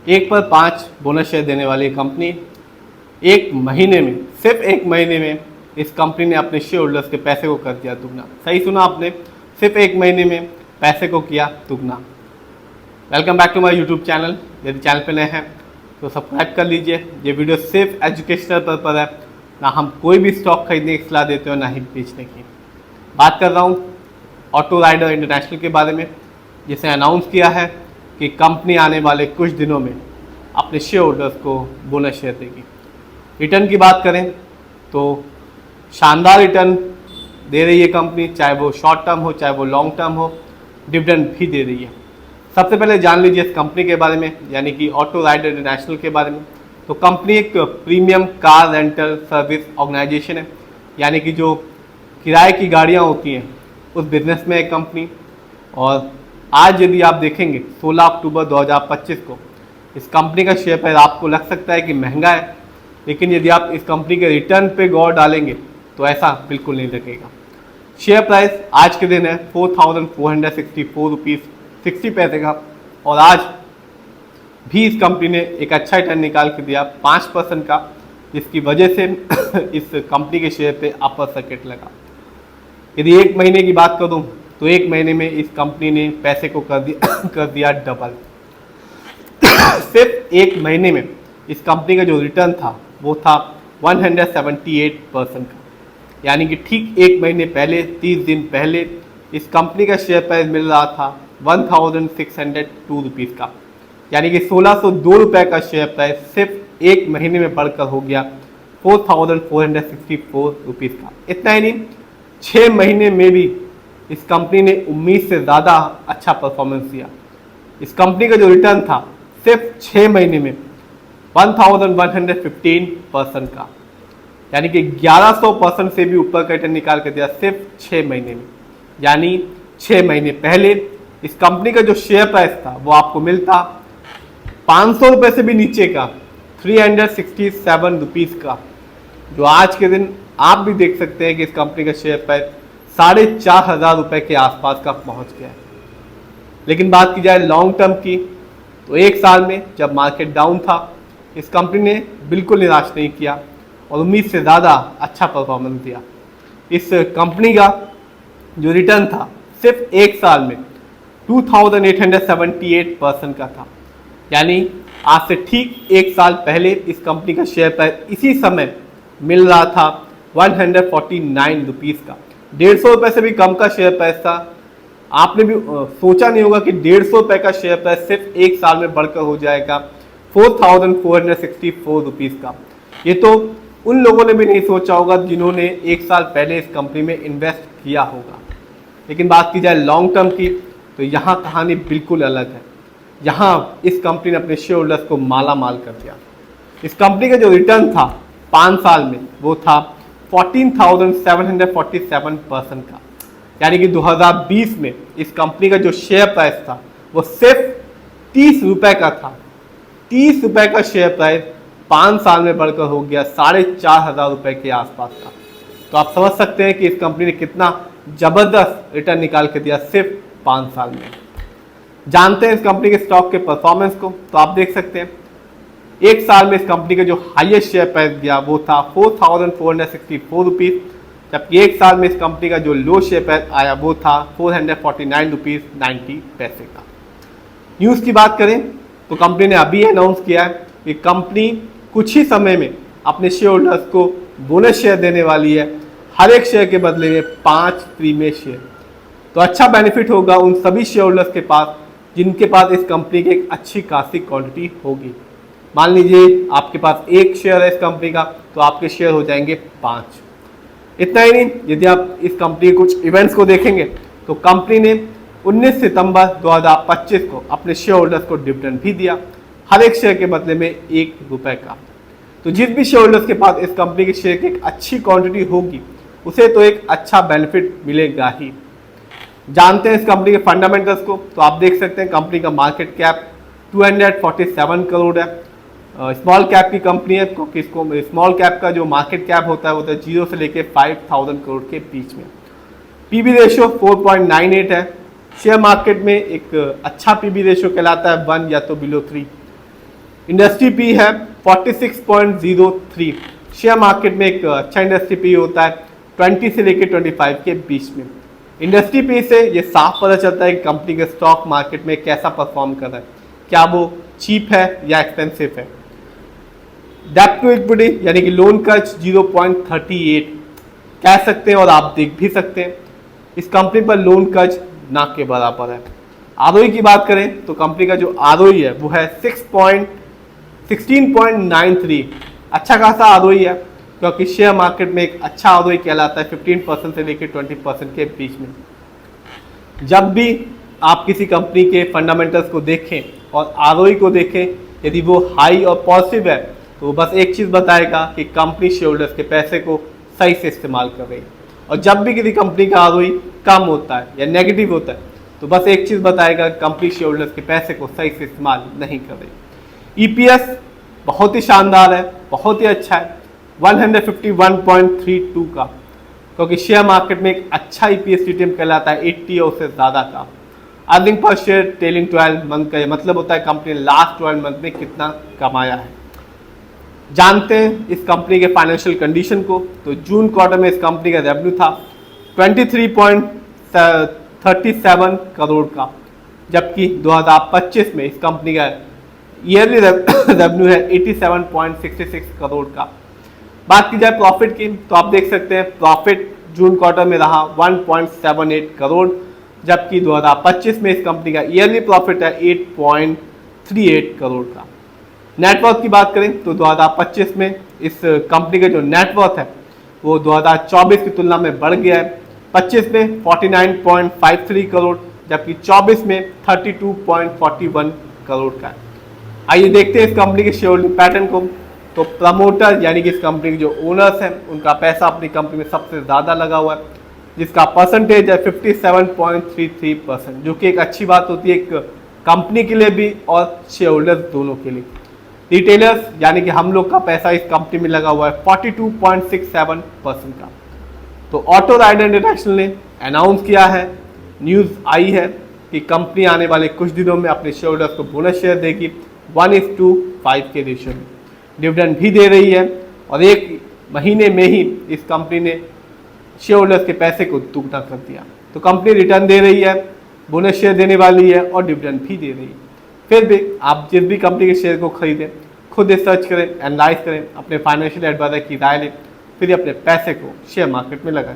1 पर 5 bonus share देने वाली कंपनी एक महीने में, सिर्फ एक महीने में इस कंपनी ने अपने शेयर होल्डर्स के पैसे को कर दिया दुगना। सही सुना आपने, सिर्फ एक महीने में पैसे को किया दुगना। Welcome back to my YouTube channel. यदि चैनल पे नए हैं तो सब्सक्राइब कर लीजिए। ये वीडियो सिर्फ एजुकेशनल पर्पज है, ना हम कोई भी स्टॉक खरीदने की सलाह देते हो ना ही बेचने की। बात कर रहा हूँ ऑटो राइडर इंटरनेशनल के बारे में, जिसने अनाउंस किया है कि कंपनी आने वाले कुछ दिनों में अपने शेयर होल्डर्स को बोनस शेयर देगी। रिटर्न की बात करें तो शानदार रिटर्न दे रही है कंपनी, चाहे वो शॉर्ट टर्म हो चाहे वो लॉन्ग टर्म हो, डिविडेंड भी दे रही है। सबसे पहले जान लीजिए इस कंपनी के बारे में, यानी कि ऑटो राइडर इंटरनेशनल के बारे में। तो कंपनी एक premium car rental service organization है, यानी कि जो किराए की गाड़ियाँ होती हैं उस बिज़नेस में एक कंपनी। और आज यदि आप देखेंगे 16 अक्टूबर 2025 को इस कंपनी का शेयर प्राइस आपको लग सकता है कि महंगा है, लेकिन यदि आप इस कंपनी के रिटर्न पे गौर डालेंगे तो ऐसा बिल्कुल नहीं लगेगा। शेयर प्राइस आज के दिन है 4464 रुपीज़ 60 पैसे का, और आज भी इस कंपनी ने एक अच्छा रिटर्न निकाल के दिया 5% का, जिसकी वजह से इस कंपनी के शेयर पे अपर सर्किट लगा। यदि एक महीने की बात करूं तो एक महीने में इस कंपनी ने पैसे को कर दिया डबल। सिर्फ एक महीने में इस कंपनी का जो रिटर्न था वो था 178% का, यानी कि ठीक एक महीने पहले 30 दिन पहले इस कंपनी का शेयर प्राइस मिल रहा था 1602 रुपीज़ का, यानी कि 1602 रुपये का शेयर प्राइस सिर्फ एक महीने में बढ़कर हो गया 4464 रुपीज़ का। इतना ही नहीं, 6 महीने में भी इस कंपनी ने उम्मीद से ज़्यादा अच्छा परफॉर्मेंस दिया। इस कंपनी का जो रिटर्न था सिर्फ 6 महीने में 1115% का, यानी कि 1100% से भी ऊपर का रिटर्न निकाल कर दिया सिर्फ 6 महीने में। यानी 6 महीने पहले इस कंपनी का जो शेयर प्राइस था वो आपको मिलता 500 रुपये से भी नीचे का 367 रुपीज़ का, जो आज के दिन आप भी देख सकते हैं कि इस कंपनी का शेयर प्राइस 4500 रुपये के आसपास का पहुंच गया है। लेकिन बात की जाए लॉन्ग टर्म की तो एक साल में जब मार्केट डाउन था इस कंपनी ने बिल्कुल निराश नहीं किया और उम्मीद से ज़्यादा अच्छा परफॉर्मेंस दिया। इस कंपनी का जो रिटर्न था सिर्फ एक साल में 2878% का था, यानी आज से ठीक एक साल पहले इस कंपनी का शेयर प्राइस इसी समय मिल रहा था 149 रुपीज़ का। 150 रुपये से भी कम का शेयर प्राइस था। आपने भी सोचा नहीं होगा कि 150 रुपये का शेयर प्राइस सिर्फ एक साल में बढ़कर हो जाएगा 4464 रुपीज़ का। ये तो उन लोगों ने भी नहीं सोचा होगा जिन्होंने एक साल पहले इस कंपनी में इन्वेस्ट किया होगा। लेकिन बात की जाए लॉन्ग टर्म की तो यहाँ कहानी बिल्कुल अलग है। यहाँ इस कंपनी ने अपने शेयर होल्डर्स को माला माल कर दिया। इस कंपनी का जो रिटर्न था 5 साल में वो था 14,747% का, यानी कि 2020 में इस कंपनी का जो शेयर प्राइस था वो सिर्फ 30 रुपये का था। 30 रुपये का शेयर प्राइस 5 साल में बढ़कर हो गया 4500 रुपये के आसपास का। तो आप समझ सकते हैं कि इस कंपनी ने कितना ज़बरदस्त रिटर्न निकाल के दिया सिर्फ 5 साल में। जानते हैं इस कंपनी के स्टॉक के परफॉर्मेंस को, तो आप देख सकते हैं एक साल में इस कंपनी का जो हाईएस्ट शेयर प्राइस गया वो था 4464 रुपीज़, जबकि एक साल में इस कंपनी का जो लो शेयर प्राइस आया वो था 449 रुपीज़ 90 पैसे का। न्यूज़ की बात करें तो कंपनी ने अभी अनाउंस किया है कि कंपनी कुछ ही समय में अपने शेयर होल्डर्स को बोनस शेयर देने वाली है, हर एक शेयर के बदले में 5 प्रीमियम शेयर। तो अच्छा बेनिफिट होगा उन सभी शेयर होल्डर्स के पास जिनके पास इस कंपनी की एक अच्छी खासी क्वांटिटी होगी। मान लीजिए आपके पास एक शेयर है इस कंपनी का, तो आपके शेयर हो जाएंगे 5। इतना ही नहीं, यदि आप इस कंपनी के कुछ इवेंट्स को देखेंगे तो कंपनी ने 19 सितंबर 2025 को अपने शेयर होल्डर्स को डिविडेंड भी दिया, हर एक शेयर के बदले में 1 रुपये का। तो जिस भी शेयर होल्डर्स के पास इस कंपनी के शेयर की एक अच्छी क्वांटिटी होगी उसे तो एक अच्छा बेनिफिट मिलेगा ही। जानते हैं इस कंपनी के फंडामेंटल्स को, तो आप देख सकते हैं कंपनी का मार्केट कैप 247 करोड़ है। स्मॉल कैप की कंपनी है, क्योंकि इसको स्मॉल कैप का जो मार्केट कैप होता है 0 से लेके 5000 करोड़ के बीच में। पीबी रेशियो 4.98 है। शेयर मार्केट में एक अच्छा पीबी रेशियो कहलाता है 1 या तो बिलो 3। इंडस्ट्री पी है 46.03। शेयर मार्केट में एक अच्छा इंडस्ट्री पी होता है 20 से लेकर 25 के बीच में। इंडस्ट्री पी से ये साफ पता चलता है कि कंपनी के स्टॉक मार्केट में कैसा परफॉर्म कर रहा है, क्या वो चीप है या एक्सपेंसिव है। डेब्ट टू इक्विटी यानी कि लोन कच 0.38 कह सकते हैं और आप देख भी सकते हैं इस कंपनी पर लोन कच ना के बराबर है। आरओई की बात करें तो कंपनी का जो आरओई है वो है 16.93। अच्छा खासा आरओई है क्योंकि शेयर मार्केट में एक अच्छा आरओई कहलाता है 15% से लेकर 20% के बीच में। जब भी आप किसी कंपनी के फंडामेंटल्स को देखें और आरओई को देखें, यदि वो हाई और पॉजिटिव है तो बस एक चीज़ बताएगा कि कंपनी शेयरहोल्डर्स के पैसे को सही से इस्तेमाल कर रही है। और जब भी किसी कंपनी का आरओई कम होता है या नेगेटिव होता है तो बस एक चीज़ बताएगा कंपनी शेयरहोल्डर्स के पैसे को सही से इस्तेमाल नहीं कर रही। ईपीएस बहुत ही शानदार है, बहुत ही अच्छा है 151.32 का, क्योंकि शेयर मार्केट में एक अच्छा ईपीएस टीटीएम कहलाता है 80 और उससे ज़्यादा का। Earning per share trailing 12 month का, मतलब होता है कंपनी ने लास्ट 12 मंथ में कितना कमाया है। जानते हैं इस कंपनी के फाइनेंशियल कंडीशन को। तो जून क्वार्टर में इस कंपनी का रेवेन्यू था 23.37 करोड़ का, जबकि 2025 में इस कंपनी का ईयरली रेवेन्यू है 87.66 करोड़ का। बात की जाए प्रॉफिट की तो आप देख सकते हैं प्रॉफिट जून क्वार्टर में रहा 1.78 करोड़, जबकि 2025 में इस कंपनी का ईयरली प्रॉफिट है 8.38 करोड़ का। नेटवर्थ की बात करें तो 2025 में इस कंपनी का जो नेटवर्थ है वो 2024 की तुलना में बढ़ गया है। 25 में 49.53 करोड़, जबकि 24 में 32.41 करोड़ का है। आइए देखते हैं इस कंपनी के शेयर होल्डिंग पैटर्न को। तो प्रमोटर यानी कि इस कंपनी के जो ओनर्स हैं उनका पैसा अपनी कंपनी में सबसे ज़्यादा लगा हुआ है, जिसका परसेंटेज है 57.33%, जो कि एक अच्छी बात होती है एक कंपनी के लिए भी और शेयर होल्डर्स दोनों के लिए। रिटेलर्स यानी कि हम लोग का पैसा इस कंपनी में लगा हुआ है 42.67% का। तो ऑटो राइडर इंटरनेशनल ने अनाउंस किया है, न्यूज़ आई है कि कंपनी आने वाले कुछ दिनों में अपने शेयर होल्डर्स को बोनस शेयर देगी 1:5 के रेशियो में। डिविडेंड भी दे रही है और एक महीने में ही इस कंपनी ने शेयर होल्डर्स के पैसे को दुगना कर दिया। तो कंपनी रिटर्न दे रही है, बोनस शेयर देने वाली है और डिविडेंड भी दे रही है। फिर भी आप जिस भी कंपनी के शेयर को खरीदें खुद रिसर्च करें, एनालाइज करें, अपने फाइनेंशियल एडवाइजर की राय लें, फिर अपने पैसे को शेयर मार्केट में लगाएं।